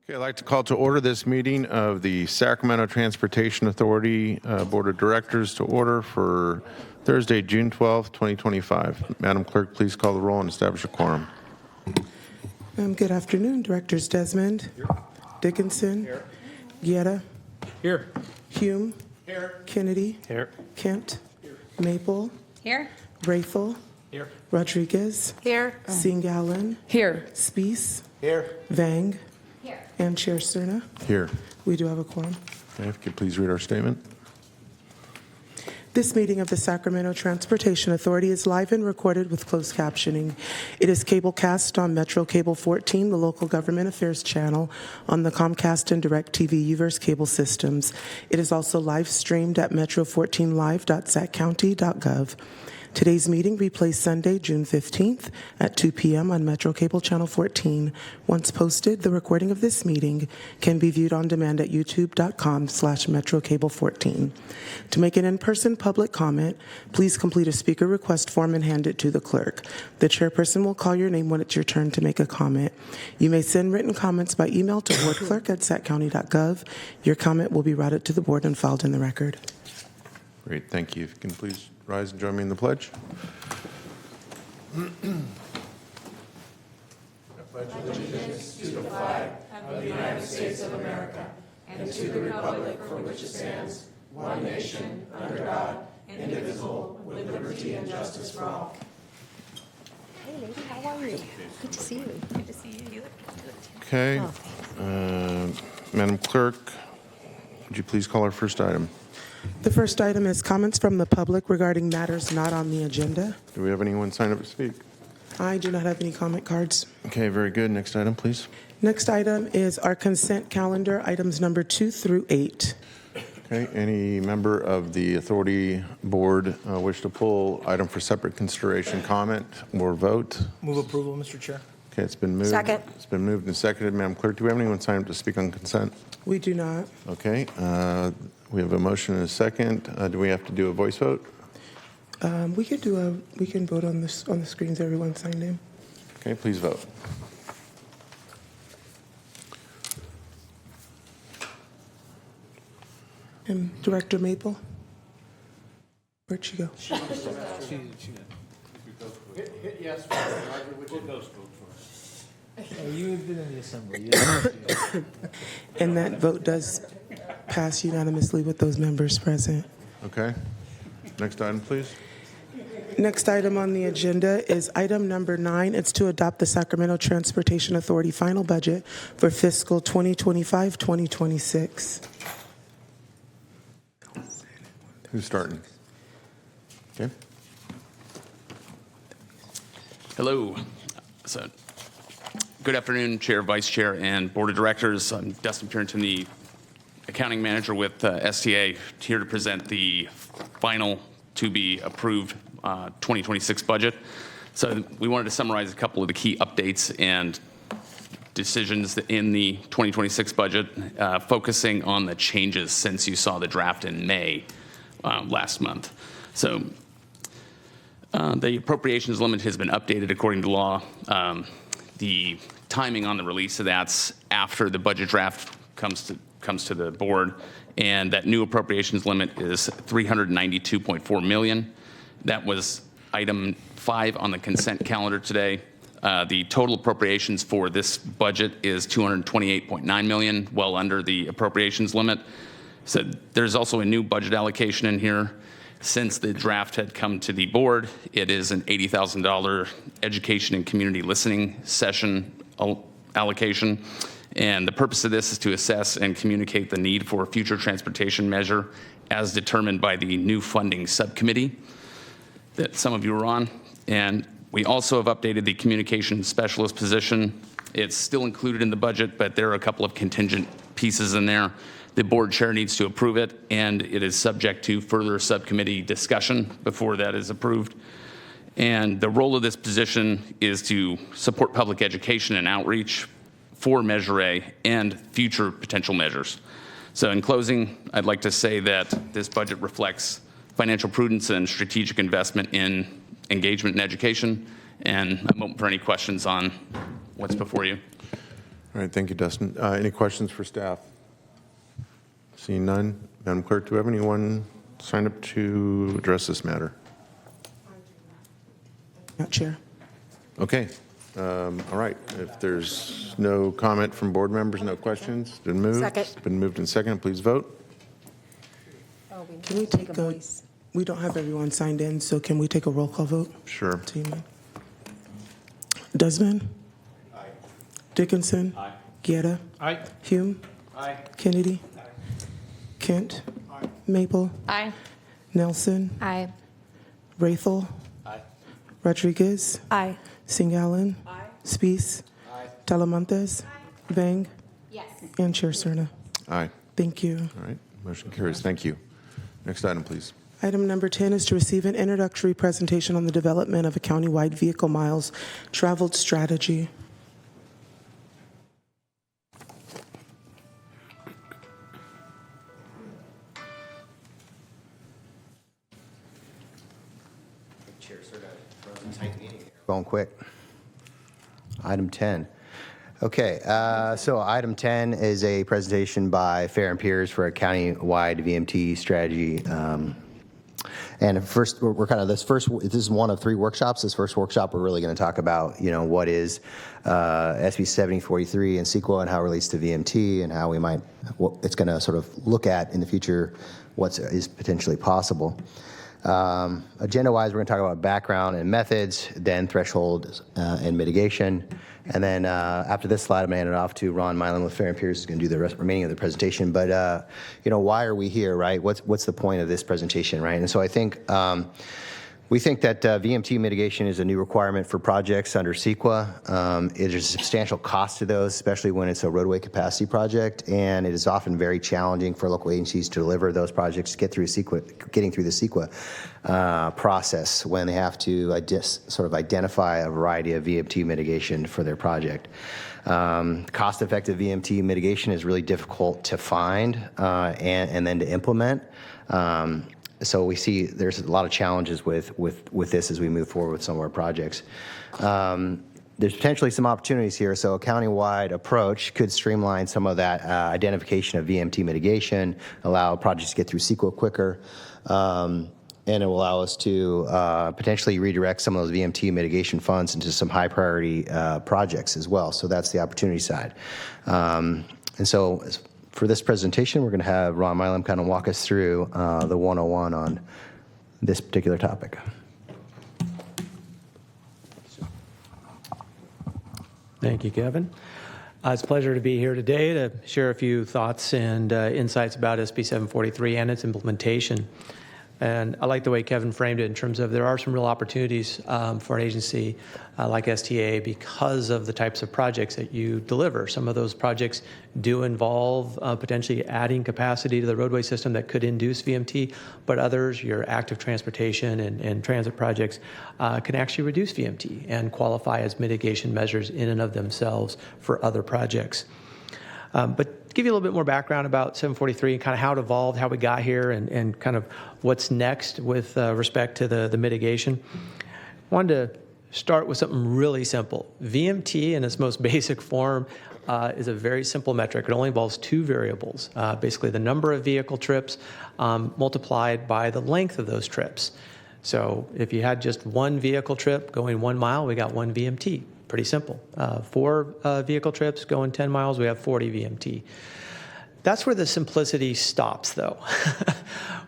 Okay, I'd like to call to order this meeting of the Sacramento Transportation Authority Board of Directors to order for Thursday, June 12th, 2025. Madam Clerk, please call the roll and establish a quorum. Good afternoon, Directors Desmond. Here. Dickinson. Here. Guetta. Here. Hume. Here. Kennedy. Here. Kent. Here. Maple. Here. Rayful. Here. Rodriguez. Here. Singallen. Here. Spees. Here. Vang. Here. And Chair Cerna. Here. We do have a quorum. Okay, if you could please read our statement. This meeting of the Sacramento Transportation Authority is live and recorded with closed captioning. It is cablecast on Metro Cable 14, the local government affairs channel, on the Comcast and DirecTV Uverse cable systems. It is also live streamed at metro14live.saccounty.gov. Today's meeting replays Sunday, June 15th at 2 p.m. on Metro Cable Channel 14. Once posted, the recording of this meeting can be viewed on demand at youtube.com/MetroCable14. To make an in-person public comment, please complete a speaker request form and hand it to the clerk. The chairperson will call your name when it's your turn to make a comment. You may send written comments by email to boardclerk@saccounty.gov. Your comment will be routed to the board and filed in the record. Great, thank you. If you can please rise and join me in the pledge. Allegiance to the flag of the United States of America and to the republic for which it stands, one nation, under God, indivisible, with liberty and justice for all. Hey, lady, how are you? Good to see you. Good to see you. You look good. Okay. Madam Clerk, would you please call our first item? The first item is comments from the public regarding matters not on the agenda. Do we have anyone sign up to speak? I do not have any comment cards. Okay, very good. Next item, please. Next item is our consent calendar, items number 2 through 8. Okay, any member of the authority board wish to pull item for separate consideration, comment, or vote? Move approval, Mr. Chair. Okay, it's been moved. Second. It's been moved and seconded. Madam Clerk, do we have anyone sign up to speak on consent? We do not. Okay, we have a motion and a second. Do we have to do a voice vote? We can vote on this on the screens. Everyone signed in. Okay, please vote. And Director Maple, where'd she go? Hit yes for Roger, which it goes for. You've been in the assembly. And that vote does pass unanimously with those members present. Okay, next item, please. Next item on the agenda is item number 9. It's to adopt the Sacramento Transportation Authority final budget for fiscal 2025-2026. Who's starting? Okay. Hello. So, good afternoon, Chair, Vice Chair, and Board of Directors. I'm Dustin Purinton, the Accounting Manager with STA, here to present the final to be approved 2026 budget. So we wanted to summarize a couple of the key updates and decisions in the 2026 budget, focusing on the changes since you saw the draft in May last month. So the appropriations limit has been updated according to law. The timing on the release of that's after the budget draft comes to the board, and that new appropriations limit is $392.4 million. That was item 5 on the consent calendar today. The total appropriations for this budget is $228.9 million, well under the appropriations limit. So there's also a new budget allocation in here. Since the draft had come to the board, it is an $80,000 education and community listening session allocation. And the purpose of this is to assess and communicate the need for a future transportation measure as determined by the new funding subcommittee that some of you are on. And we also have updated the communication specialist position. It's still included in the budget, but there are a couple of contingent pieces in there. The board chair needs to approve it, and it is subject to further subcommittee discussion before that is approved. And the role of this position is to support public education and outreach for Measure A and future potential measures. So in closing, I'd like to say that this budget reflects financial prudence and strategic investment in engagement and education. And I'm open for any questions on what's before you. All right, thank you, Dustin. Any questions for staff? Seeing none, Madam Clerk, do we have anyone signed up to address this matter? Not Chair. Okay. All right. If there's no comment from board members, no questions, been moved. Second. It's been moved and seconded. Please vote. Oh, we Can we need to take take a a, voice. we don't have everyone signed in, so can we take a roll call vote? Sure. Team. Desmond? Aye. Dickinson? Aye. Guerra? Aye. Hume? Aye. Kennedy? Kent? Maple? Aye. Nelson? Aye. Rathel? Aye. Rodriguez? Aye. Singallen? Aye. Spees? Aye. Talamontes? Vang? Yes. And Chair Cerna. Aye. Thank you. All right. Motion carries. Thank you. Next item, please. Item number 10 is to receive an introductory presentation on the development of a countywide vehicle miles traveled strategy. Chair, sort of tight meeting here. Going quick. Item 10. Okay, so item 10 is a presentation by Fair and Peers for a county-wide VMT strategy. And first, we're kind of this is one of 3 workshops. This first workshop, we're really going to talk about, what is SB 7043 and CEQA and how it relates to VMT and how what it's going to sort of look at in the future, what is potentially possible. Agenda-wise, we're going to talk about background and methods, then threshold and mitigation. And then after this slide, I'm going to hand it off to Ron Milan with Fair and Peers, who's going to do the remaining of the presentation. But, why are we here, right? What's the point of this presentation, right? And so I think we think that VMT mitigation is a new requirement for projects under CEQA. There's a substantial cost to those, especially when it's a roadway capacity project, and it is often very challenging for local agencies to deliver those projects, getting through the CEQA process when they have to sort of identify a variety of VMT mitigation for their project. Cost-effective VMT mitigation is really difficult to find and then to implement. So we see there's a lot of challenges with this as we move forward with some of our projects. There's potentially some opportunities here. So a county-wide approach could streamline some of that identification of VMT mitigation, allow projects to get through CEQA quicker, and it will allow us to potentially redirect some of those VMT mitigation funds into some high-priority projects as well. So that's the opportunity side. And so for this presentation, we're going to have Ron Milam kind of walk us through the 101 on this particular topic. Thank you, Kevin. It's a pleasure to be here today to share a few thoughts and insights about SB 743 and its implementation. And I like the way Kevin framed it in terms of there are some real opportunities for an agency like STA because of the types of projects that you deliver. Some of those projects do involve potentially adding capacity to the roadway system that could induce VMT, but others, your active transportation and transit projects, can actually reduce VMT and qualify as mitigation measures in and of themselves for other projects. But give you a little bit more background about 743 and kind of how it evolved, how we got here, and kind of what's next with respect to the mitigation. I wanted to start with something really simple. VMT in its most basic form is a very simple metric. It only involves 2 variables, basically the number of vehicle trips multiplied by the length of those trips. So if you had just 1 vehicle trip going 1 mile, we got 1 VMT. Pretty simple. 4 vehicle trips going 10 miles, we have 40 VMT. That's where the simplicity stops, though.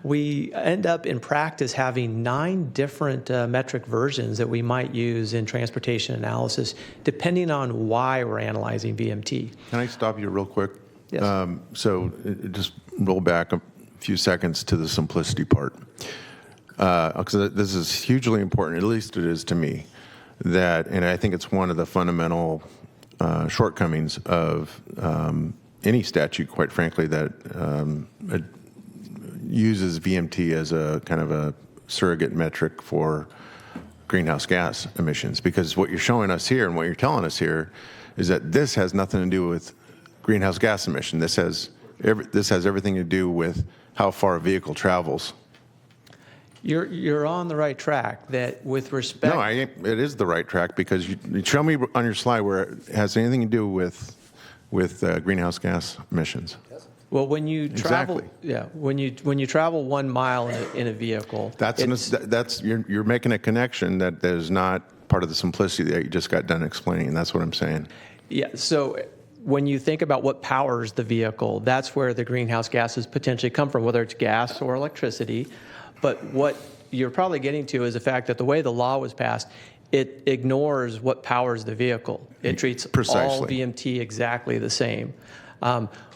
We end up in practice having 9 different metric versions that we might use in transportation analysis, depending on why we're analyzing VMT. Can I stop you real quick? Yes. So just roll back a few seconds to the simplicity part. Because this is hugely important, at least it is to me. And I think it's one of the fundamental shortcomings of any statute, quite frankly, that uses VMT as a kind of a surrogate metric for greenhouse gas emissions. Because what you're showing us here and what you're telling us here is that this has nothing to do with greenhouse gas emission. This has everything to do with how far a vehicle travels. You're on the right track. That with respect. No, it is the right track because you show me on your slide where it has anything to do with with greenhouse gas emissions. Well, when you travel, Exactly. when you travel 1 mile in a vehicle, That's you're making a connection that is not part of the simplicity that you just got done explaining, and that's what I'm saying. yeah. So when you think about what powers the vehicle, that's where the greenhouse gases potentially come from, whether it's gas or electricity. But what you're probably getting to is the fact that the way the law was passed, it ignores what powers the vehicle. It treats all Precisely. VMT exactly the same,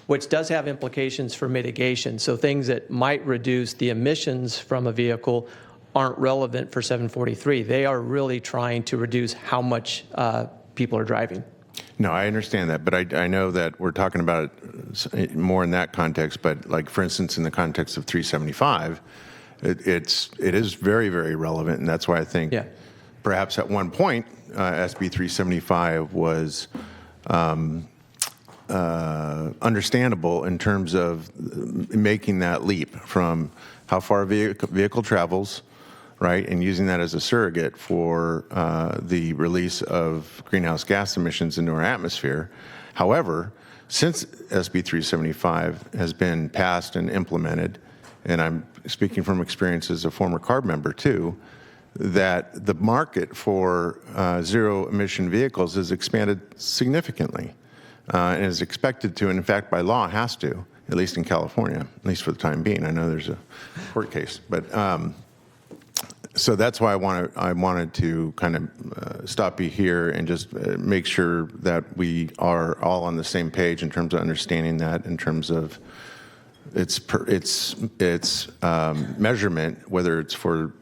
which does have implications for mitigation. So things that might reduce the emissions from a vehicle aren't relevant for 743. They are really trying to reduce how much people are driving. No, I understand that, but I know that we're talking about it more in that context. But like, for instance, in the context of 375, it is very, very relevant, and that's why I think Yeah. perhaps at one point SB 375 was understandable in terms of making that leap from how far a vehicle travels, right, and using that as a surrogate for the release of greenhouse gas emissions into our atmosphere. However, since SB 375 has been passed and implemented, and I'm speaking from experience as a former CARB member too, that the market for zero-emission vehicles has expanded significantly and is expected to, and in fact, by law, has to, at least in California, at least for the time being. I know there's a court case, but so that's why I wanted to kind of stop you here and just make sure that we are all on the same page in terms of understanding that, in terms of its measurement, whether it's for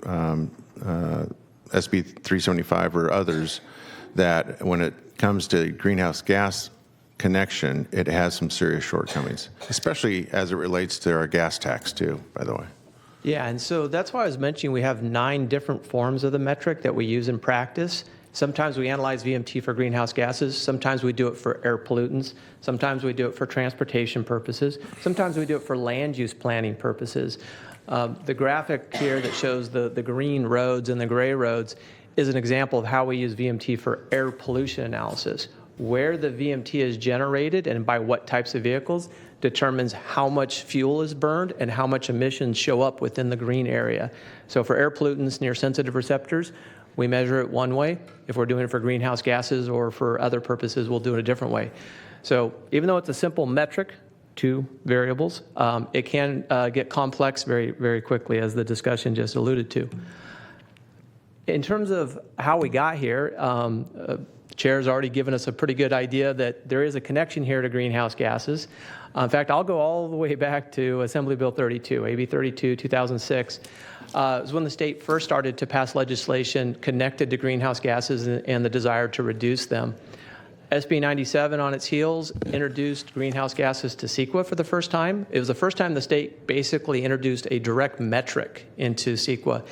SB 375 or others, that when it comes to greenhouse gas connection, it has some serious shortcomings, especially as it relates to our gas tax too, by the way. Yeah, and so that's why I was mentioning we have 9 different forms of the metric that we use in practice. Sometimes we analyze VMT for greenhouse gases. Sometimes we do it for air pollutants. Sometimes we do it for transportation purposes. Sometimes we do it for land use planning purposes. The graphic here that shows the green roads and the gray roads is an example of how we use VMT for air pollution analysis. Where the VMT is generated and by what types of vehicles determines how much fuel is burned and how much emissions show up within the green area. So for air pollutants near sensitive receptors, we measure it one way. If we're doing it for greenhouse gases or for other purposes, we'll do it a different way. So even though it's a simple metric, 2 variables, it can get complex very, very quickly, as the discussion just alluded to. In terms of how we got here, Chair's already given us a pretty good idea that there is a connection here to greenhouse gases. In fact, I'll go all the way back to Assembly Bill 32, AB 32, 2006. It was when the state first started to pass legislation connected to greenhouse gases and the desire to reduce them. SB 97 on its heels introduced greenhouse gases to CEQA for the first time. It was the first time the state basically introduced a direct metric into CEQA.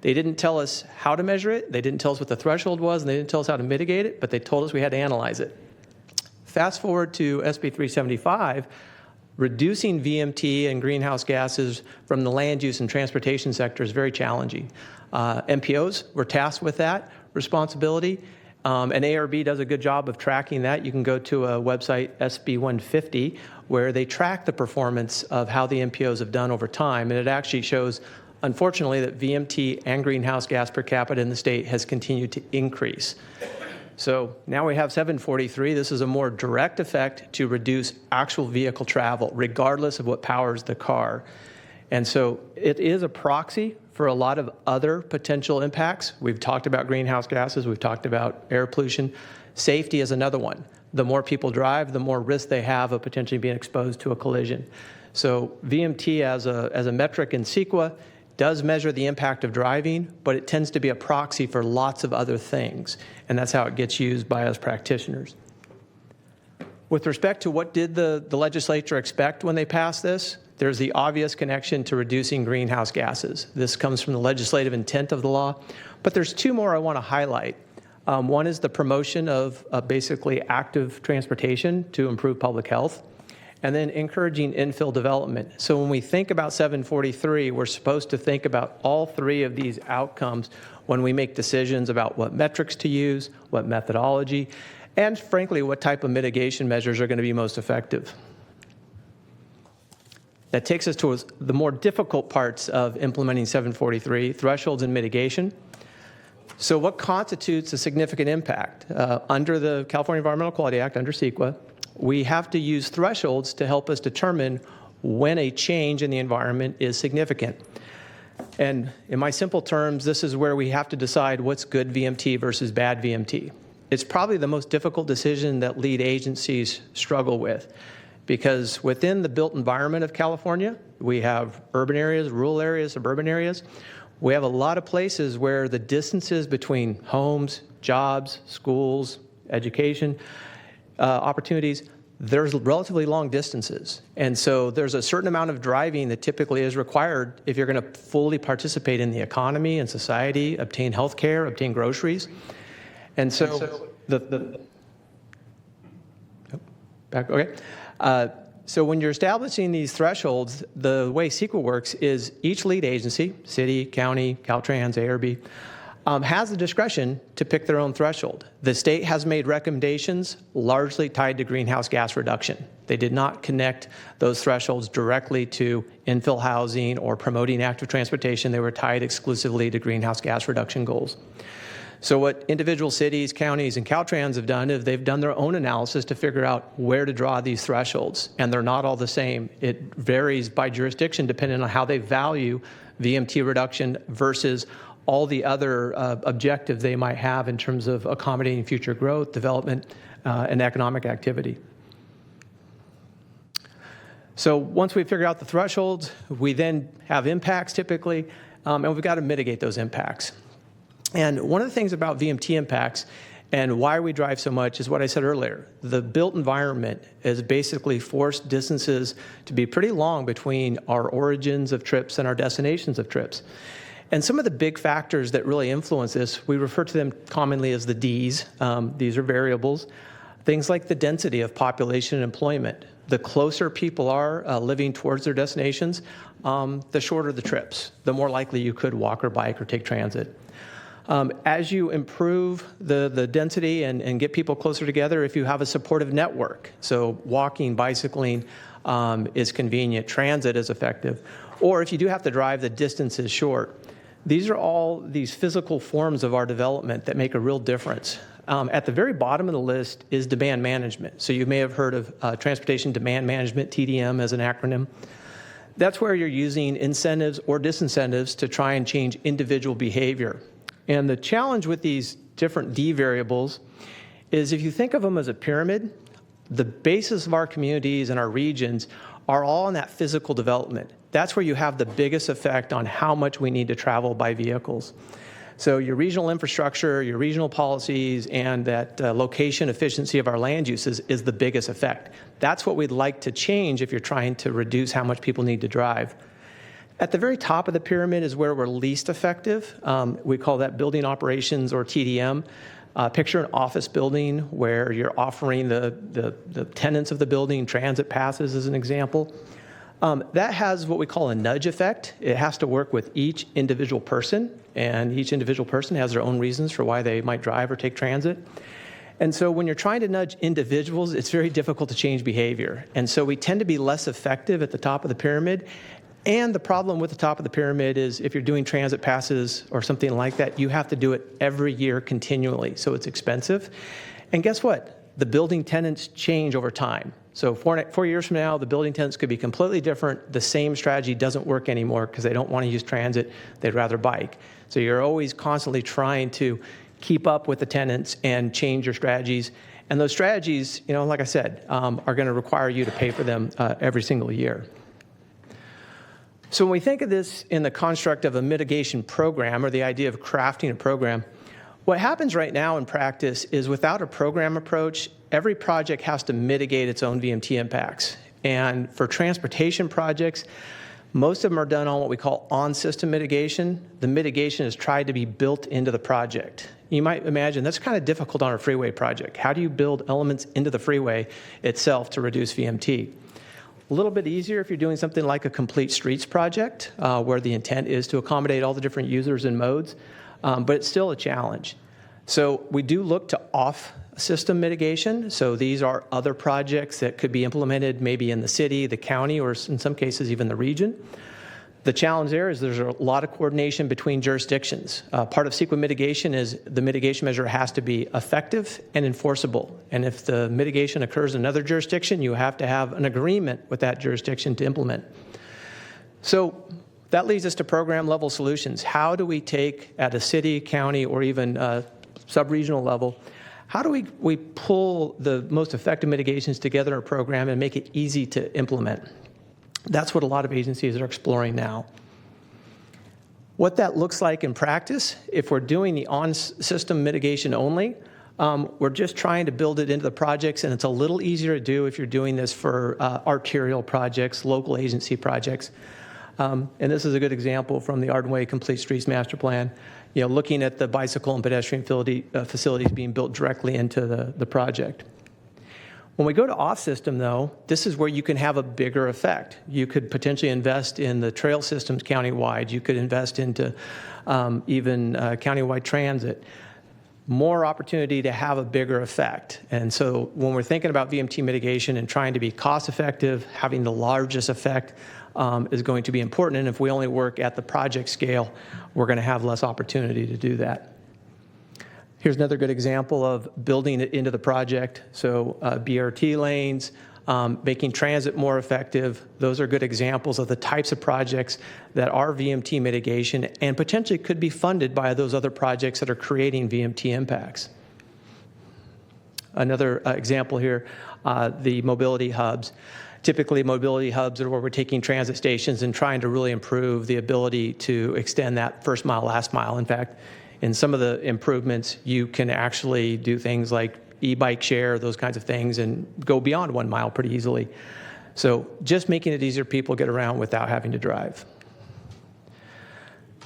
They didn't tell us how to measure it, they didn't tell us what the threshold was, and they didn't tell us how to mitigate it, but they told us we had to analyze it. Fast forward to SB 375, reducing VMT and greenhouse gases from the land use and transportation sector is very challenging. MPOs were tasked with that responsibility, and ARB does a good job of tracking that. You can go to a website, SB 150, where they track the performance of how the MPOs have done over time, and it actually shows, unfortunately, that VMT and greenhouse gas per capita in the state has continued to increase. So now we have 743. This is a more direct effect to reduce actual vehicle travel, regardless of what powers the car. And so it is a proxy for a lot of other potential impacts. We've talked about greenhouse gases. We've talked about air pollution. Safety is another one. The more people drive, the more risk they have of potentially being exposed to a collision. So VMT as a metric in CEQA does measure the impact of driving, but it tends to be a proxy for lots of other things, and that's how it gets used by us practitioners. With respect to what did the legislature expect when they passed this, there's the obvious connection to reducing greenhouse gases. This comes from the legislative intent of the law, but there's 2 more I want to highlight. One is the promotion of basically active transportation to improve public health, and then encouraging infill development. So when we think about 743, we're supposed to think about all three of these outcomes when we make decisions about what metrics to use, what methodology, and frankly, what type of mitigation measures are going to be most effective. That takes us to the more difficult parts of implementing 743, thresholds and mitigation. So what constitutes a significant impact? Under the California Environmental Quality Act, under CEQA, we have to use thresholds to help us determine when a change in the environment is significant. And in my simple terms, this is where we have to decide what's good VMT versus bad VMT. It's probably the most difficult decision that lead agencies struggle with, because within the built environment of California, we have urban areas, rural areas, suburban areas. We have a lot of places where the distances between homes, jobs, schools, education, opportunities, there's relatively long distances. And so there's a certain amount of driving that typically is required if you're going to fully participate in the economy and society, obtain health care, obtain groceries. And so so when you're establishing these thresholds, the way CEQA works is each lead agency, city, county, Caltrans, ARB, has the discretion to pick their own threshold. The state has made recommendations largely tied to greenhouse gas reduction. They did not connect those thresholds directly to infill housing or promoting active transportation. They were tied exclusively to greenhouse gas reduction goals. So what individual cities, counties, and Caltrans have done is they've done their own analysis to figure out where to draw these thresholds, and they're not all the same. It varies by jurisdiction depending on how they value VMT reduction versus all the other objectives they might have in terms of accommodating future growth, development, and economic activity. So once we figure out the thresholds, we then have impacts typically, and we've got to mitigate those impacts. And one of the things about VMT impacts and why we drive so much is what I said earlier. The built environment has basically forced distances to be pretty long between our origins of trips and our destinations of trips. And some of the big factors that really influence this, we refer to them commonly as the Ds. These are variables. Things like the density of population and employment. The closer people are living towards their destinations, the shorter the trips, the more likely you could walk or bike or take transit. As you improve the density and get people closer together, if you have a supportive network, so walking, bicycling is convenient, transit is effective, or if you do have to drive, the distance is short. These are all these physical forms of our development that make a real difference. At the very bottom of the list is demand management. So you may have heard of Transportation Demand Management, TDM as an acronym. That's where you're using incentives or disincentives to try and change individual behavior. And the challenge with these different D variables is if you think of them as a pyramid, the basis of our communities and our regions are all in that physical development. That's where you have the biggest effect on how much we need to travel by vehicles. So your regional infrastructure, your regional policies, and that location efficiency of our land uses is the biggest effect. That's what we'd like to change if you're trying to reduce how much people need to drive. At the very top of the pyramid is where we're least effective. We call that building operations, or TDM. Picture an office building where you're offering the tenants of the building transit passes as an example. That has what we call a nudge effect. It has to work with each individual person, and each individual person has their own reasons for why they might drive or take transit. And so when you're trying to nudge individuals, it's very difficult to change behavior. And so we tend to be less effective at the top of the pyramid. And the problem with the top of the pyramid is if you're doing transit passes or something like that, you have to do it every year continually, so it's expensive. And guess what? The building tenants change over time. So 4 years from now, the building tenants could be completely different. The same strategy doesn't work anymore because they don't want to use transit. They'd rather bike. So you're always constantly trying to keep up with the tenants and change your strategies. And those strategies, like I said, are going to require you to pay for them every single year. So when we think of this in the construct of a mitigation program, or the idea of crafting a program, what happens right now in practice is without a program approach, every project has to mitigate its own VMT impacts. And for transportation projects, most of them are done on what we call on-system mitigation. The mitigation is tried to be built into the project. You might imagine that's kind of difficult on a freeway project. How do you build elements into the freeway itself to reduce VMT? A little bit easier if you're doing something like a complete streets project, where the intent is to accommodate all the different users and modes, but it's still a challenge. So we do look to off-system mitigation. So these are other projects that could be implemented maybe in the city, the county, or in some cases even the region. The challenge there is there's a lot of coordination between jurisdictions. Part of CEQA mitigation is the mitigation measure has to be effective and enforceable. And if the mitigation occurs in another jurisdiction, you have to have an agreement with that jurisdiction to implement. So that leads us to program level solutions. How do we take at a city, county, or even sub-regional level, how do we pull the most effective mitigations together in a program and make it easy to implement? That's what a lot of agencies are exploring now. What that looks like in practice, if we're doing the on-system mitigation only, we're just trying to build it into the projects, and it's a little easier to do if you're doing this for arterial projects, local agency projects. And this is a good example from the Ardenway Complete Streets Master Plan, looking at the bicycle and pedestrian facilities being built directly into the project. When we go to off-system, though, this is where you can have a bigger effect. You could potentially invest in the trail systems countywide. You could invest into even countywide transit. More opportunity to have a bigger effect. And so when we're thinking about VMT mitigation and trying to be cost-effective, having the largest effect is going to be important. And if we only work at the project scale, we're going to have less opportunity to do that. Here's another good example of building it into the project. So BRT lanes, making transit more effective. Those are good examples of the types of projects that are VMT mitigation and potentially could be funded by those other projects that are creating VMT impacts. Another example here, the mobility hubs. Typically, mobility hubs are where we're taking transit stations and trying to really improve the ability to extend that first mile, last mile. In fact, in some of the improvements, you can actually do things like e-bike share, those kinds of things, and go beyond 1 mile pretty easily. So just making it easier for people to get around without having to drive.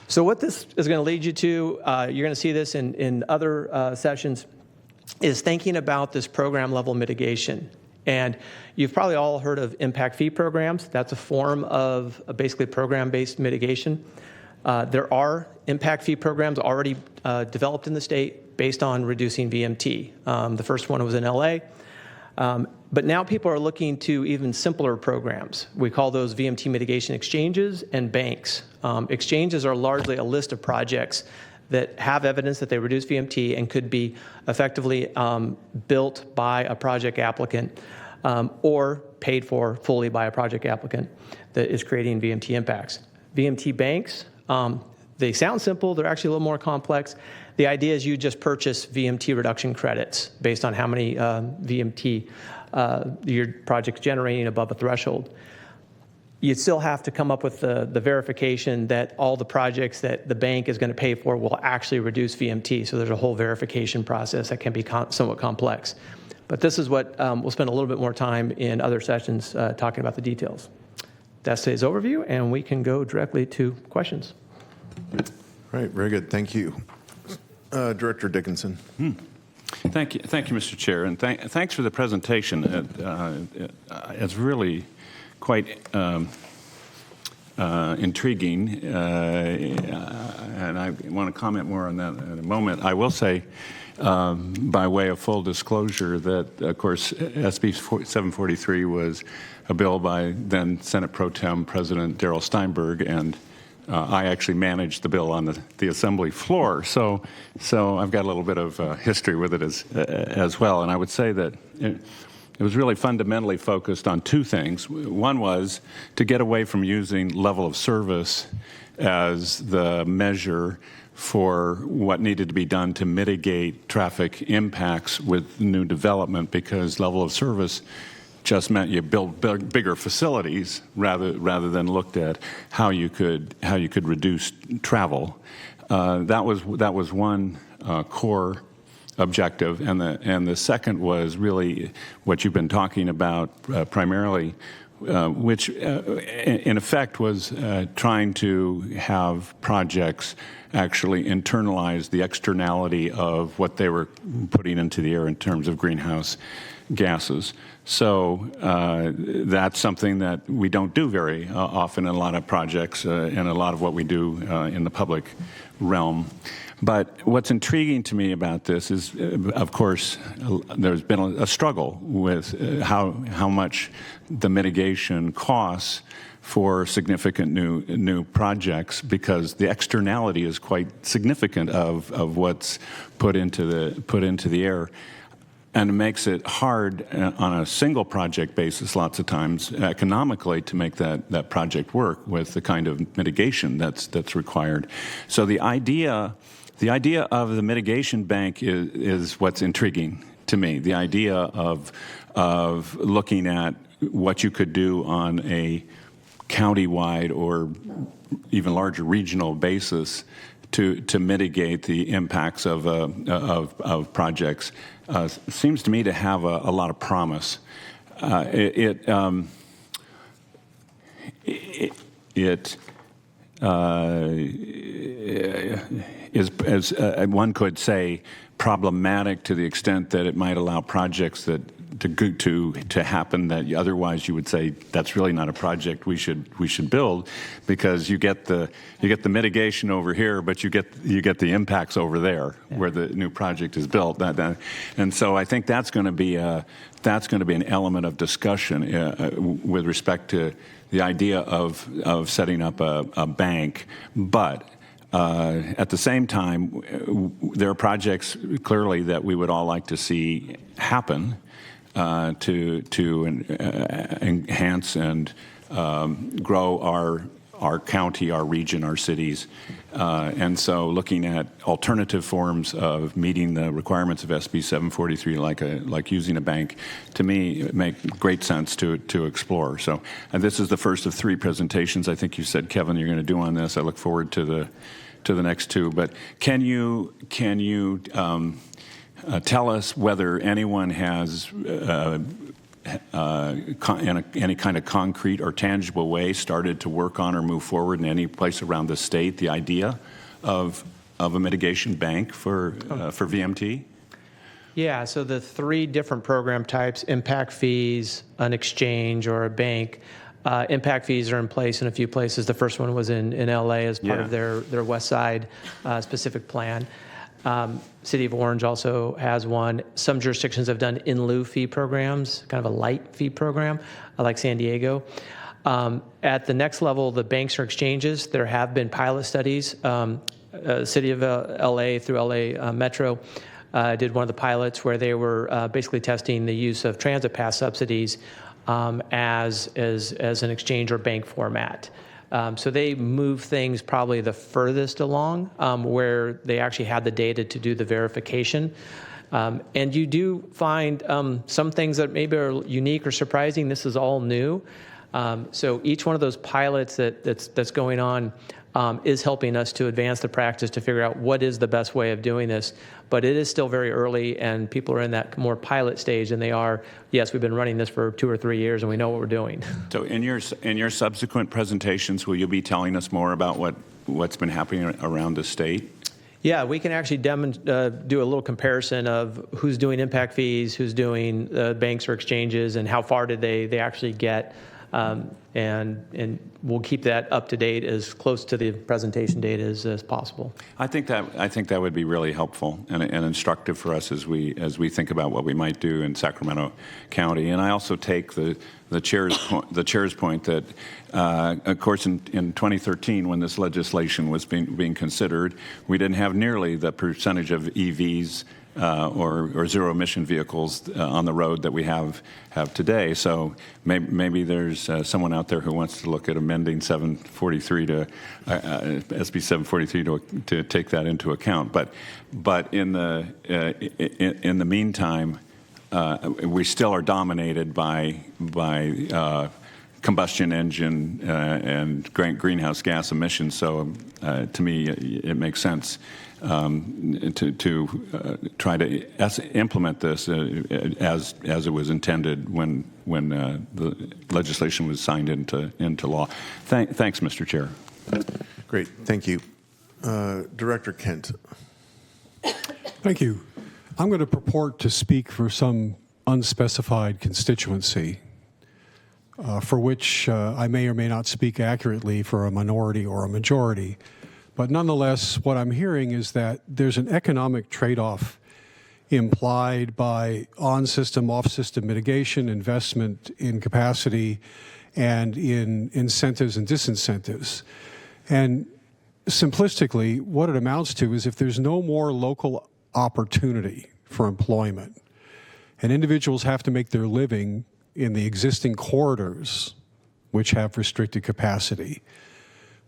So what this is going to lead you to, you're going to see this in other sessions, is thinking about this program level mitigation. And you've probably all heard of impact fee programs. That's a form of basically program-based mitigation. There are impact fee programs already developed in the state based on reducing VMT. The first one was in LA. But now people are looking to even simpler programs. We call those VMT mitigation exchanges and banks. Exchanges are largely a list of projects that have evidence that they reduce VMT and could be effectively built by a project applicant or paid for fully by a project applicant that is creating VMT impacts. VMT banks, they sound simple, they're actually a little more complex. The idea is you just purchase VMT reduction credits based on how many VMT your project's generating above a threshold. You still have to come up with the verification that all the projects that the bank is going to pay for will actually reduce VMT. So there's a whole verification process that can be somewhat complex. But this is what we'll spend a little bit more time in other sessions talking about the details. That's today's overview, and we can go directly to questions. Right, very good. Thank you. Director Dickinson. Thank you, Mr. Chair, and thanks for the presentation. It's really quite intriguing, and I want to comment more on that in a moment. I will say, by way of full disclosure, that, of course, SB 743 was a bill by then Senate Pro Tem President Darrell Steinberg, and I actually managed the bill on the Assembly floor, so I've got a little bit of history with it as well. And I would say that it was really fundamentally focused on two things. One was to get away from using level of service as the measure for what needed to be done to mitigate traffic impacts with new development, because level of service just meant you build bigger facilities rather than looked at how you could reduce travel. That was one core objective, and the second was really what you've been talking about primarily, which in effect was trying to have projects actually internalize the externality of what they were putting into the air in terms of greenhouse gases. So that's something that we don't do very often in a lot of projects and a lot of what we do in the public realm. But what's intriguing to me about this is, of course, there's been a struggle with how much the mitigation costs for significant new projects, because the externality is quite significant of what's put into the air. And it makes it hard on a single project basis lots of times economically to make that project work with the kind of mitigation that's required. So the idea of the mitigation bank is what's intriguing to me. The idea of looking at what you could do on a countywide or even larger regional basis to mitigate the impacts of projects seems to me to have a lot of promise. It is, as one could say, problematic to the extent that it might allow projects to happen that otherwise you would say that's really not a project we should build, because you get the mitigation over here, but you get the impacts over there where the new project is built. And so I think that's going to be an element of discussion with respect to the idea of setting up a bank, but. At the same time, there are projects clearly that we would all like to see happen to enhance and grow our county, our region, our cities. And so looking at alternative forms of meeting the requirements of SB 743, like using a bank, to me, make great sense to explore. So this is the first of 3 presentations I think you said, Kevin, you're going to do on this. I look forward to the next 2. But can you tell us whether anyone has in any kind of concrete or tangible way started to work on or move forward in any place around the state the idea of a mitigation bank for VMT? Yeah, so the 3 different program types: impact fees, an exchange, or a bank. Impact fees are in place in a few places. The first one was in LA as part of their West Side specific plan. City of Orange also has one. Some jurisdictions have done in lieu fee programs, kind of a light fee program, like San Diego. At the next level, the banks or exchanges, there have been pilot studies. City of LA through LA Metro did one of the pilots where they were basically testing the use of transit pass subsidies as an exchange or bank format. So they move things probably the furthest along, where they actually had the data to do the verification. And you do find some things that maybe are unique or surprising. This is all new. So each one of those pilots that's going on is helping us to advance the practice to figure out what is the best way of doing this. But it is still very early, and people are in that more pilot stage than they are, yes, we've been running this for 2 or 3 years and we know what we're doing. So in your subsequent presentations, will you be telling us more about what's been happening around the state? Yeah, we can actually do a little comparison of who's doing impact fees, who's doing banks or exchanges, and how far did they actually get. And we'll keep that up to date, as close to the presentation date as possible. I think that would be really helpful and instructive for us as we think about what we might do in Sacramento County. And I also take the chair's point that, of course, in 2013, when this legislation was being considered, we didn't have nearly the percentage of EVs or zero-emission vehicles on the road that we have today. So maybe there's someone out there who wants to look at amending 743 to SB 743 to take that into account. But in the meantime, we still are dominated by combustion engine and greenhouse gas emissions. So to me, it makes sense to try to implement this as it was intended when the legislation was signed into law. Thanks, Mr. Chair. Great, thank you. Director Kent. Thank you. I'm going to purport to speak for some unspecified constituency for which I may or may not speak accurately for a minority or a majority. But nonetheless, what I'm hearing is that there's an economic trade-off implied by on-system, off-system mitigation, investment in capacity, and in incentives and disincentives. And simplistically, what it amounts to is if there's no more local opportunity for employment, and individuals have to make their living in the existing corridors, which have restricted capacity,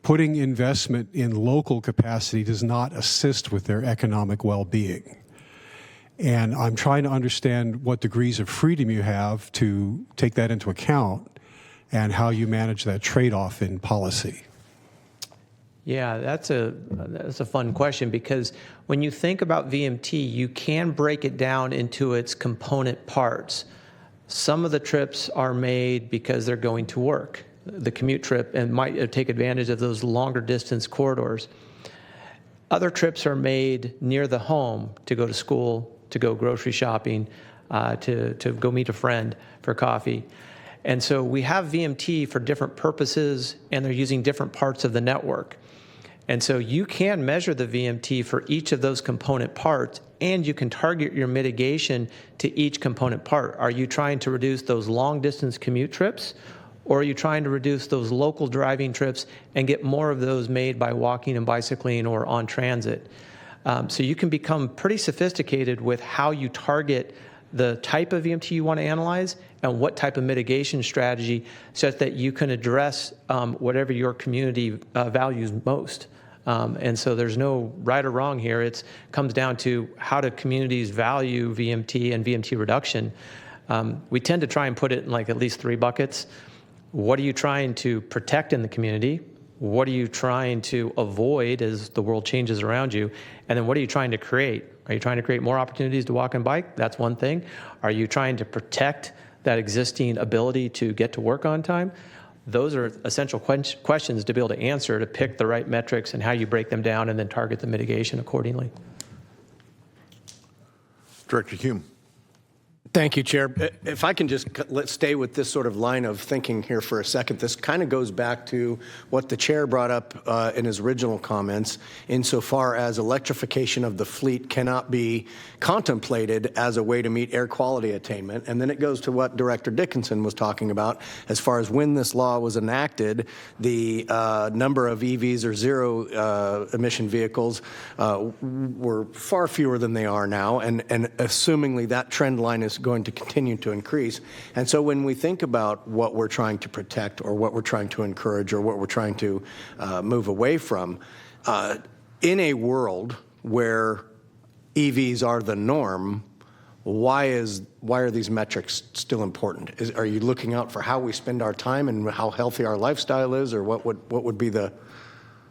putting investment in local capacity does not assist with their economic well-being. And I'm trying to understand what degrees of freedom you have to take that into account and how you manage that trade-off in policy. Yeah, that's a fun question, because when you think about VMT, you can break it down into its component parts. Some of the trips are made because they're going to work, the commute trip, and might take advantage of those longer distance corridors. Other trips are made near the home to go to school, to go grocery shopping, to go meet a friend for coffee. And so we have VMT for different purposes, and they're using different parts of the network. And so you can measure the VMT for each of those component parts, and you can target your mitigation to each component part. Are you trying to reduce those long-distance commute trips, or are you trying to reduce those local driving trips and get more of those made by walking and bicycling or on transit? So you can become pretty sophisticated with how you target the type of VMT you want to analyze and what type of mitigation strategy, such that you can address whatever your community values most. And so there's no right or wrong here. It comes down to how do communities value VMT and VMT reduction. We tend to try and put it in like at least 3 buckets. What are you trying to protect in the community? What are you trying to avoid as the world changes around you? And then what are you trying to create? Are you trying to create more opportunities to walk and bike? That's one thing. Are you trying to protect that existing ability to get to work on time? Those are essential questions to be able to answer, to pick the right metrics and how you break them down and then target the mitigation accordingly. Director Hume. Thank you, Chair. If I can just let's stay with this sort of line of thinking here for a second. This kind of goes back to what the Chair brought up in his original comments, insofar as electrification of the fleet cannot be contemplated as a way to meet air quality attainment. And then it goes to what Director Dickinson was talking about as far as when this law was enacted, the number of EVs or zero emission vehicles were far fewer than they are now, and assumingly that trend line is going to continue to increase. And so when we think about what we're trying to protect or what we're trying to encourage or what we're trying to move away from, in a world where EVs are the norm, why are these metrics still important? Are you looking out for how we spend our time and how healthy our lifestyle is, or what would be the...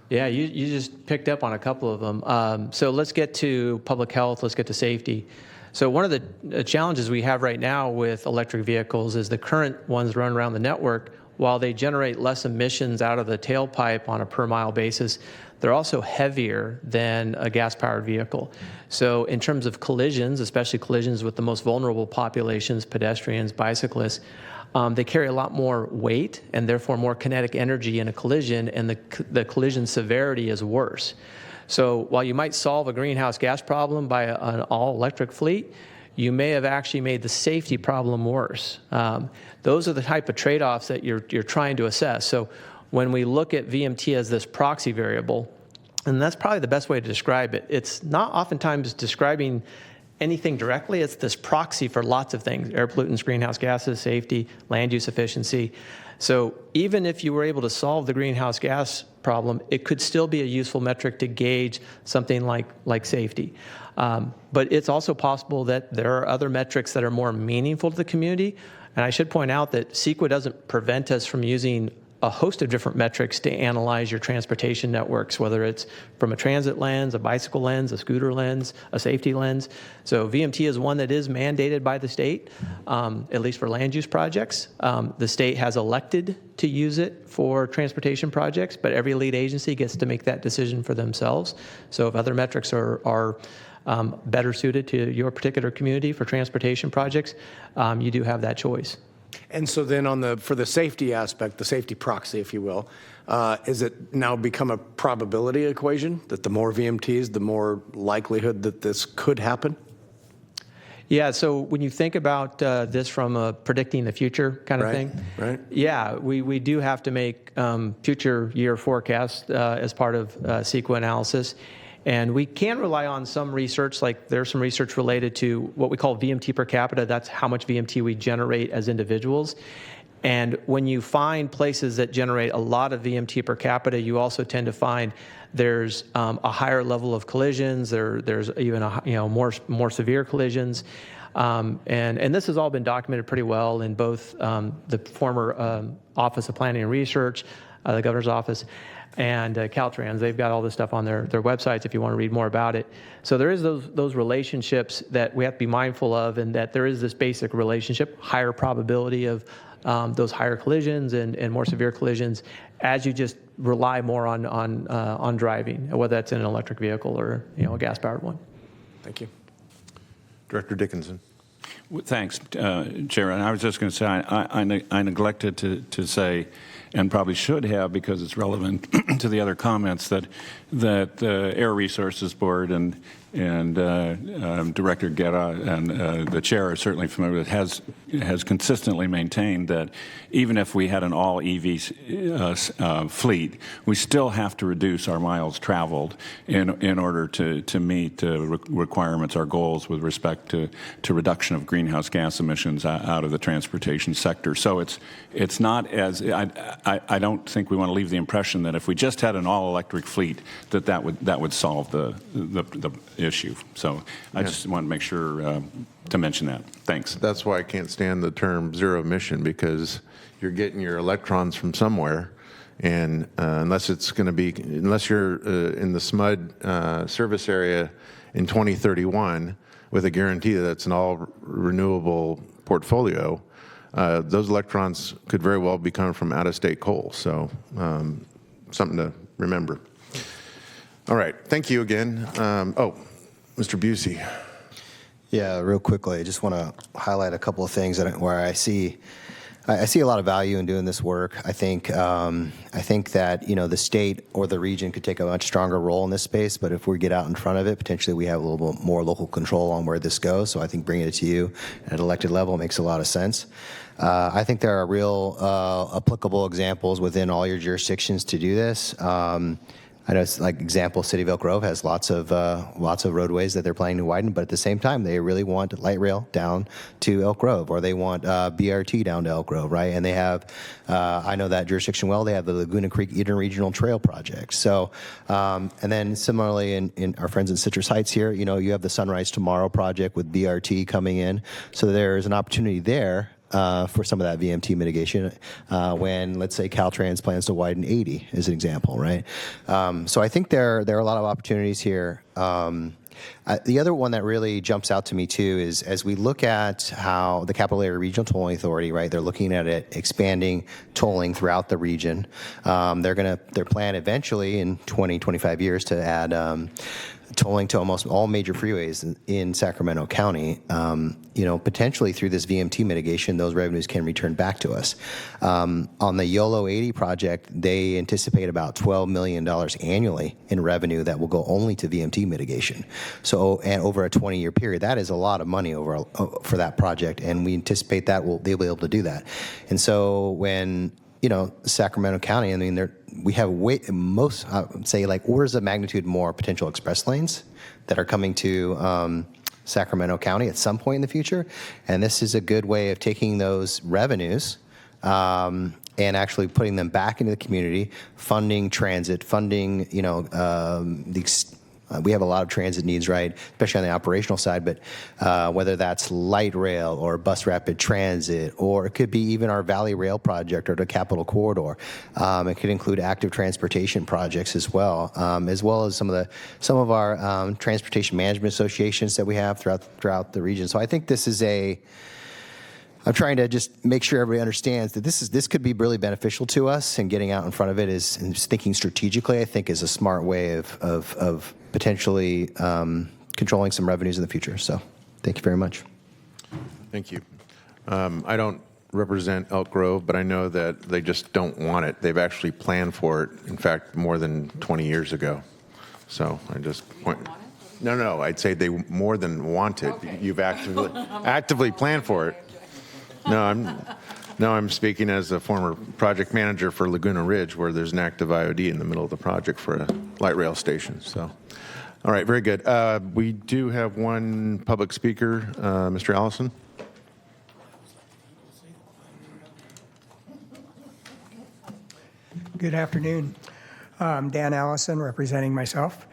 Yeah, you just picked up on a couple of them. So let's get to public health, let's get to safety. So one of the challenges we have right now with electric vehicles is the current ones run around the network, while they generate less emissions out of the tailpipe on a per mile basis, they're also heavier than a gas-powered vehicle. So in terms of collisions, especially collisions with the most vulnerable populations, pedestrians, bicyclists, they carry a lot more weight and therefore more kinetic energy in a collision, and the collision severity is worse. So while you might solve a greenhouse gas problem by an all-electric fleet, you may have actually made the safety problem worse. Those are the type of trade-offs that you're trying to assess. So when we look at VMT as this proxy variable, and that's probably the best way to describe it, it's not oftentimes describing anything directly. It's this proxy for lots of things: air pollutants, greenhouse gases, safety, land use efficiency. So even if you were able to solve the greenhouse gas problem, it could still be a useful metric to gauge something like safety. But it's also possible that there are other metrics that are more meaningful to the community. And I should point out that CEQA doesn't prevent us from using a host of different metrics to analyze your transportation networks, whether it's from a transit lens, a bicycle lens, a scooter lens, a safety lens. So VMT is one that is mandated by the state, at least for land use projects. The state has elected to use it for transportation projects, but every lead agency gets to make that decision for themselves. So if other metrics are better suited to your particular community for transportation projects, you do have that choice. And so then for the safety aspect, the safety proxy, if you will, is it now become a probability equation that the more VMTs, the more likelihood that this could happen? Yeah, so when you think about this from a predicting the future kind of thing, right? Yeah, we do have to make future year forecasts as part of CEQA analysis. And we can rely on some research, like there's some research related to what we call VMT per capita. That's how much VMT we generate as individuals. And when you find places that generate a lot of VMT per capita, you also tend to find there's a higher level of collisions. There's even more severe collisions. And this has all been documented pretty well in both the former Office of Planning and Research, the governor's office, and Caltrans. They've got all this stuff on their websites if you want to read more about it. So there is those relationships that we have to be mindful of, and that there is this basic relationship, higher probability of those higher collisions and more severe collisions as you just rely more on driving, whether that's in an electric vehicle or a gas-powered one. Thank you. Director Dickinson. Thanks, Chair. And I was just going to say, I neglected to say, and probably should have because it's relevant to the other comments, that the Air Resources Board and Director Guerra and the chair are certainly familiar with, has consistently maintained that even if we had an all EV fleet, we still have to reduce our miles traveled in order to meet the requirements, our goals with respect to reduction of greenhouse gas emissions out of the transportation sector. So it's not as I don't think we want to leave the impression that if we just had an all electric fleet that would solve the issue. So I just want to make sure to mention that. Thanks. That's why I can't stand the term zero emission, because you're getting your electrons from somewhere, and unless you're in the SMUD service area in 2031 with a guarantee that it's an all renewable portfolio, those electrons could very well be coming from out-of-state coal. So something to remember. All right, thank you again. Mr. Busey. Yeah, real quickly, I just want to highlight a couple of things where I see a lot of value in doing this work. I think that the state or the region could take a much stronger role in this space, but if we get out in front of it, potentially we have a little bit more local control on where this goes. So I think bringing it to you at elected level makes a lot of sense. I think there are real applicable examples within all your jurisdictions to do this. I know, like example, City of Elk Grove has lots of roadways that they're planning to widen, but at the same time, they really want light rail down to Elk Grove, or they want BRT down to Elk Grove, right? And they have, I know that jurisdiction well. They have the Laguna Creek Interregional Trail project. So, and then similarly, in our friends in Citrus Heights here, you have the Sunrise Tomorrow project with BRT coming in. So there's an opportunity there. For some of that VMT mitigation when, let's say, Caltrans plans to widen 80 as an example, right? So I think there are a lot of opportunities here. The other one that really jumps out to me, too, is as we look at how the Capital Area Regional Tolling Authority, right, they're looking at it expanding tolling throughout the region. Their plan eventually in 20, 25 years to add tolling to almost all major freeways in Sacramento County. Potentially through this VMT mitigation, those revenues can return back to us. On the YOLO 80 project, they anticipate about $12 million annually in revenue that will go only to VMT mitigation. So, and over a 20-year period, that is a lot of money for that project, and we anticipate that they'll be able to do that. And so when Sacramento County, I mean, we have I would say, like orders of magnitude more potential express lanes that are coming to Sacramento County at some point in the future. And this is a good way of taking those revenues and actually putting them back into the community, funding transit, funding, we have a lot of transit needs, right, especially on the operational side, but whether that's light rail or bus rapid transit, or it could be even our Valley Rail project or the Capital Corridor. It could include active transportation projects as well as some of our transportation management associations that we have throughout the region. So I think this is I'm trying to just make sure everybody understands that this could be really beneficial to us, and getting out in front of it and thinking strategically, I think, is a smart way of potentially controlling some revenues in the future. So thank you very much. Thank you. I don't represent Elk Grove, but I know that they just don't want it. They've actually planned for it, in fact, more than 20 years ago. So I just point. No, I'd say they more than want it. Okay. You've actively planned for it. No, I'm speaking as a former project manager for Laguna Ridge, where there's an active IOD in the middle of the project for a light rail station. So, all right, very good. We do have one public speaker, Mr. Allison. Good afternoon. Dan Allison, representing myself.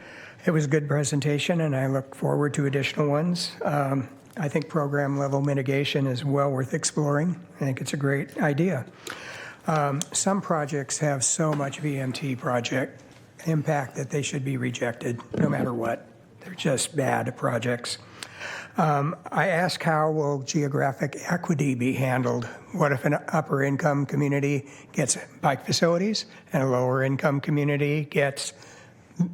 It was a good presentation, and I look forward to additional ones. I think program level mitigation is well worth exploring. I think it's a great idea. Some projects have so much VMT project impact that they should be rejected no matter what. They're just bad projects. I ask, how will geographic equity be handled? What if an upper income community gets bike facilities and a lower income community gets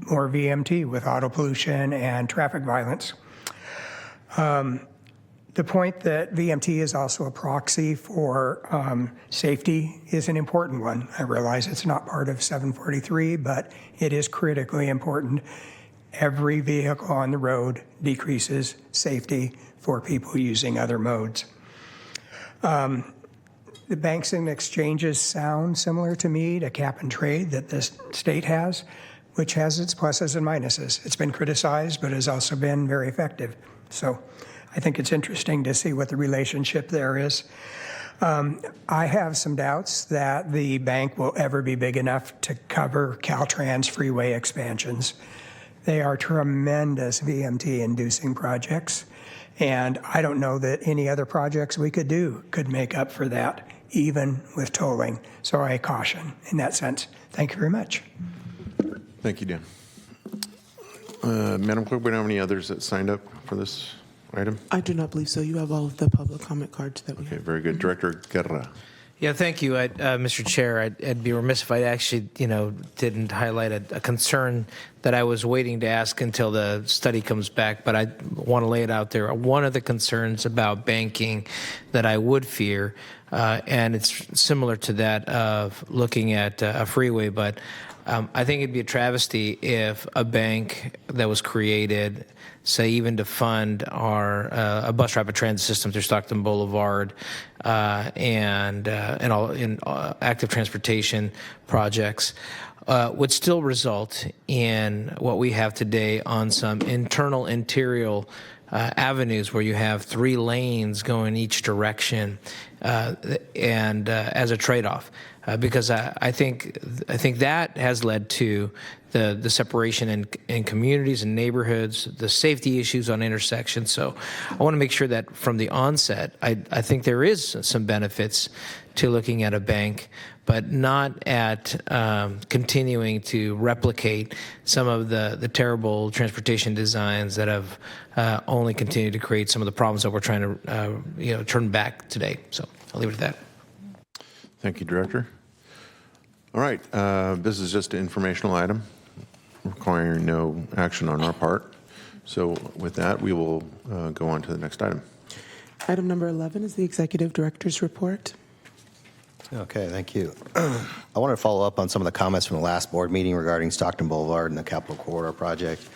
more VMT with auto pollution and traffic violence? The point that VMT is also a proxy for safety is an important one. I realize it's not part of 743, but it is critically important. Every vehicle on the road decreases safety for people using other modes. The banks and exchanges sound similar to me to cap and trade that this state has, which has its pluses and minuses. It's been criticized, but has also been very effective. So I think it's interesting to see what the relationship there is. I have some doubts that the bank will ever be big enough to cover Caltrans freeway expansions. They are tremendous VMT-inducing projects, and I don't know that any other projects we could do could make up for that, even with tolling. So I caution in that sense. Thank you very much. Thank you, Dan. Madam Clerk, we don't have any others that signed up for this item? I do not believe so. You have all of the public comment cards that we have. Okay, very good. Director Guerra. Yeah, thank you, Mr. Chair. I'd be remiss if I actually, didn't highlight a concern that I was waiting to ask until the study comes back, but I want to lay it out there. One of the concerns about banking that I would fear, and it's similar to that of looking at a freeway, but I think it'd be a travesty if a bank that was created, say even to fund our a bus rapid transit system through Stockton Boulevard and all in active transportation projects, would still result in what we have today on some interior avenues where you have 3 lanes going each direction, and as a trade-off. Because I think that has led to the separation in communities and neighborhoods, the safety issues on intersections. So I want to make sure that from the onset, I think there is some benefits to looking at a bank, but not at continuing to replicate some of the terrible transportation designs that have only continued to create some of the problems that we're trying to turn back today. So I'll leave it at that. Thank you, Director. All right, this is just an informational item requiring no action on our part. So with that, we will go on to the next item. Item number 11 is the Executive Director's Report. Okay, thank you. I want to follow up on some of the comments from the last board meeting regarding Stockton Boulevard and the Capital Corridor project.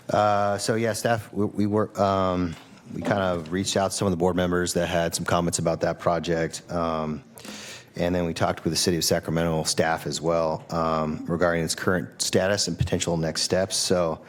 So yeah, staff, we kind of reached out to some of the board members that had some comments about that project. And then we talked with the City of Sacramento staff as well regarding its current status and potential next steps. So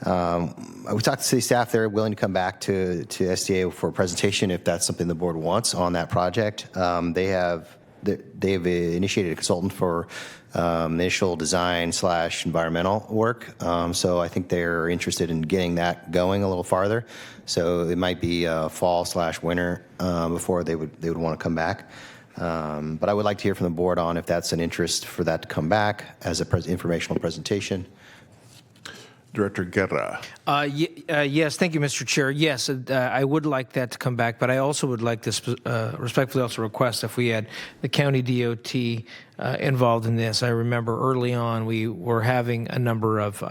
We talked to city staff. They're willing to come back to SDA for a presentation if that's something the board wants on that project. They've initiated a consultant for initial design / environmental work. So I think they're interested in getting that going a little farther. So it might be fall / winter before they would want to come back. But I would like to hear from the board on if that's an interest for that to come back as an informational presentation. Director Guerra. Yes, thank you, Mr. Chair. Yes, I would like that to come back, but I also would like to respectfully also request if we had the county DOT involved in this. I remember early on we were having a number of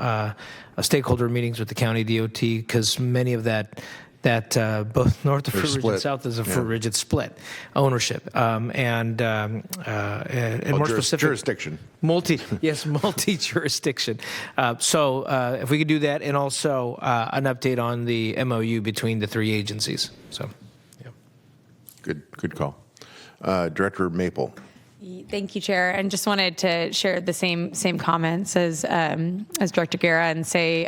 stakeholder meetings with the county DOT because many of that both north of Fruit Ridge and south is a Fruit Ridge, it's split ownership and more specific jurisdiction. Multi-jurisdiction. So if we could do that, and also an update on the MOU between the three agencies. So, yeah. Good call. Director Maple. Thank you, Chair. And just wanted to share the same comments as Director Guerra and say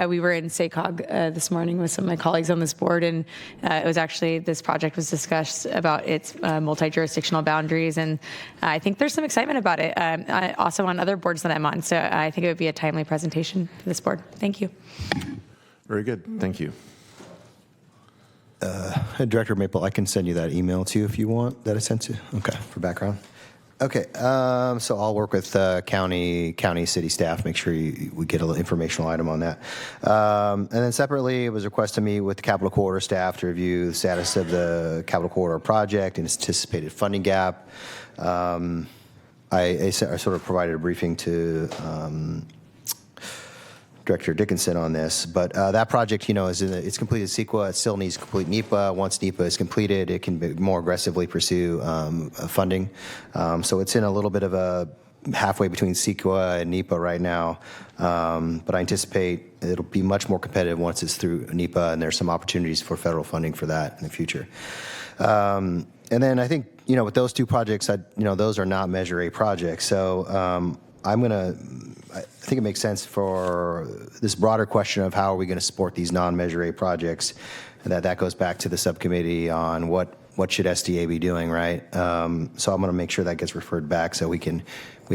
we were in SACOG this morning with some of my colleagues on this board, and it was actually this project was discussed about its multi-jurisdictional boundaries, and I think there's some excitement about it. Also on other boards that I'm on, so I think it would be a timely presentation for this board. Thank you. Very good. Thank you. Director Maple, I can send you that email too if you want that I sent you. Okay, for background. Okay, so I'll work with county city staff, make sure we get an informational item on that. And then separately, it was a request to meet with the Capital Corridor staff to review the status of the Capital Corridor project and its anticipated funding gap. I sort of provided a briefing to Director Dickinson on this, but that project, it's completed CEQA. It still needs to complete NEPA. Once NEPA is completed, it can more aggressively pursue funding. So it's in a little bit of a halfway between CEQA and NEPA right now, but I anticipate it'll be much more competitive once it's through NEPA, and there's some opportunities for federal funding for that in the future. And then I think, with those two projects, those are not Measure A projects. So I think it makes sense for this broader question of how are we going to support these non-Measure A projects, and that goes back to the subcommittee on what should SDA be doing, right? So I'm going to make sure that gets referred back so we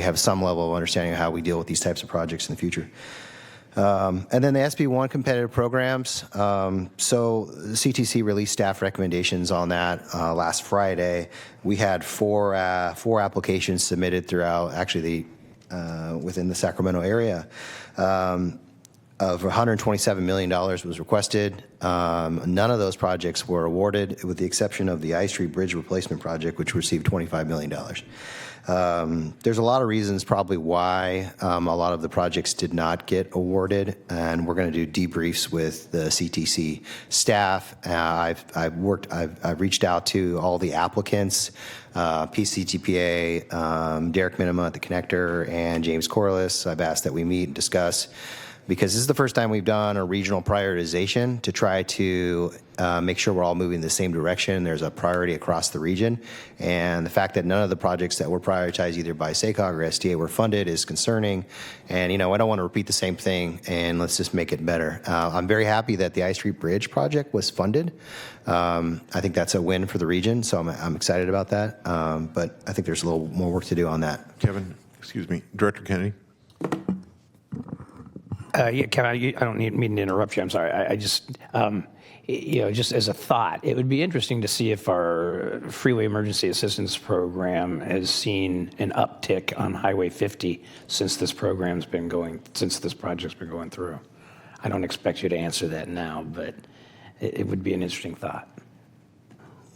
have some level of understanding of how we deal with these types of projects in the future. And then the SB1 competitive programs. So the CTC released staff recommendations on that last Friday. We had four applications submitted throughout actually within the Sacramento area. Of $127 million was requested. None of those projects were awarded, with the exception of the I Street Bridge Replacement Project, which received $25 million. There's a lot of reasons probably why a lot of the projects did not get awarded, and we're going to do debriefs with the CTC staff. I've reached out to all the applicants, PCTPA, Derek Minima at the Connector, and James Corliss. I've asked that we meet and discuss, because this is the first time we've done a regional prioritization to try to make sure we're all moving in the same direction. There's a priority across the region, and the fact that none of the projects that were prioritized either by SACOG or SDA were funded is concerning. And I don't want to repeat the same thing, and let's just make it better. I'm very happy that the I Street Bridge project was funded. I think that's a win for the region, so I'm excited about that. But I think there's a little more work to do on that. Kevin, Director Kennedy. Yeah, Kevin, I don't mean to interrupt you. I'm sorry. I just, just as a thought, it would be interesting to see if our Freeway Emergency Assistance Program has seen an uptick on Highway 50 since this project's been going through. I don't expect you to answer that now, but it would be an interesting thought.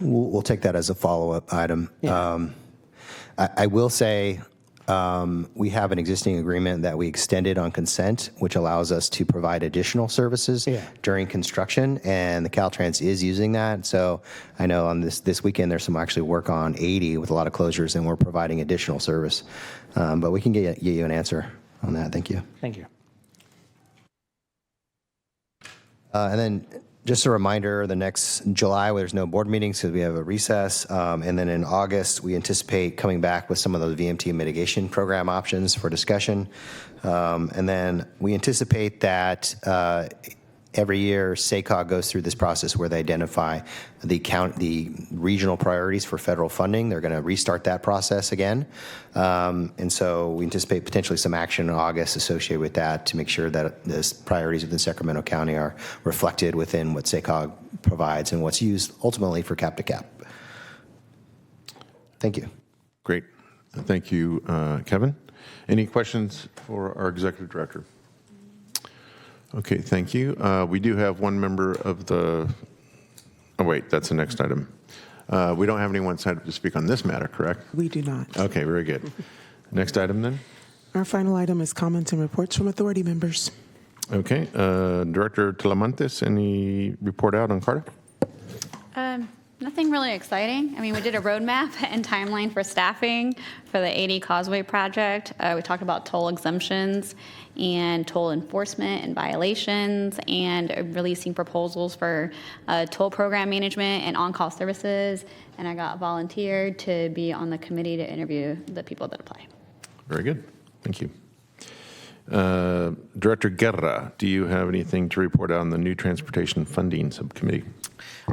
We'll take that as a follow-up item. Yeah. I will say, we have an existing agreement that we extended on consent, which allows us to provide additional services during construction, and the Caltrans is using that. So I know on this weekend there's some actually work on 80 with a lot of closures, and we're providing additional service. But we can get you an answer on that. Thank you. Thank you. And then Just a reminder, the next July, there's no board meetings because we have a recess. And then in August, we anticipate coming back with some of those VMT mitigation program options for discussion. And then we anticipate that every year, SACOG goes through this process where they identify the regional priorities for federal funding. They're going to restart that process again. And so we anticipate potentially some action in August associated with that to make sure that the priorities within Sacramento County are reflected within what SACOG provides and what's used ultimately for cap to cap. Thank you. Great. Thank you, Kevin. Any questions for our executive director? Okay, thank you. We do have one member of the, oh wait, that's the next item. We don't have anyone signed up to speak on this matter, correct? We do not. Okay, very good. Next item then. Our final item is comments and reports from authority members. Okay, Director Talamantes, any report out on Cardiff? Nothing really exciting. I mean, we did a roadmap and timeline for staffing for the 80 Causeway project. We talked about toll exemptions and toll enforcement and violations and releasing proposals for toll program management and on-call services. And I got volunteered to be on the committee to interview the people that apply. Very good. Thank you. Director Guerra, do you have anything to report on the new transportation funding subcommittee?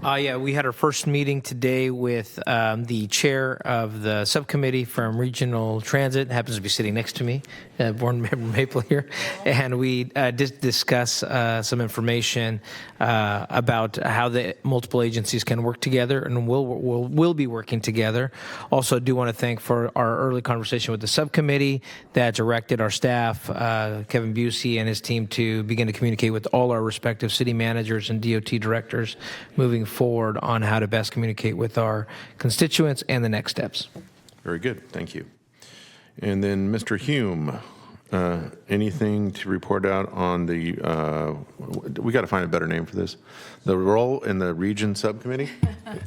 Yeah, we had our first meeting today with the chair of the subcommittee from Regional Transit, happens to be sitting next to me, Board Member Maple here, and we did discuss some information about how the multiple agencies can work together and will be working together. Also, do want to thank for our early conversation with the subcommittee that directed our staff, Kevin Busey and his team, to begin to communicate with all our respective city managers and DOT directors moving forward on how to best communicate with our constituents and the next steps. Very good. Thank you. And then Mr. Hume, anything to report out on the, we got to find a better name for this, the role in the region subcommittee?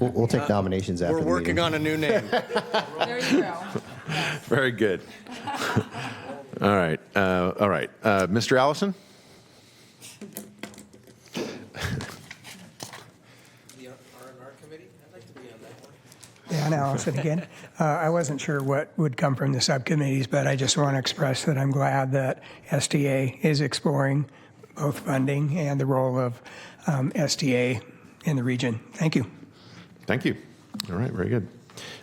We'll take nominations after We're the working meeting. on a new name. There you go. Very good. All right. Mr. Allison? Dan Allison again. I wasn't sure what would come from the subcommittees, but I just want to express that I'm glad that STA is exploring both funding and the role of STA in the region. Thank you. Thank you. All right, very good.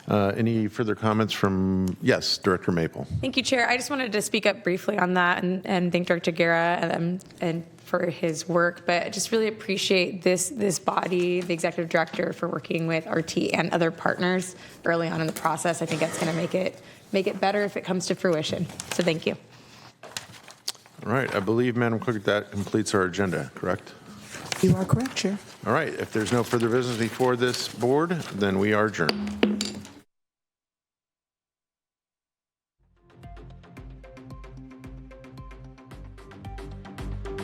Any further comments from, yes, Director Maple? Thank you, Chair. I just wanted to speak up briefly on that and thank Director Guerra and for his work, but I just really appreciate this body, the Executive Director, for working with RT and other partners early on in the process. I think that's going to make it better if it comes to fruition. So thank you. All right, I believe, Madam Clerk, that completes our agenda, correct? You are correct, Chair. All right, if there's no further business before this board, then we are adjourned.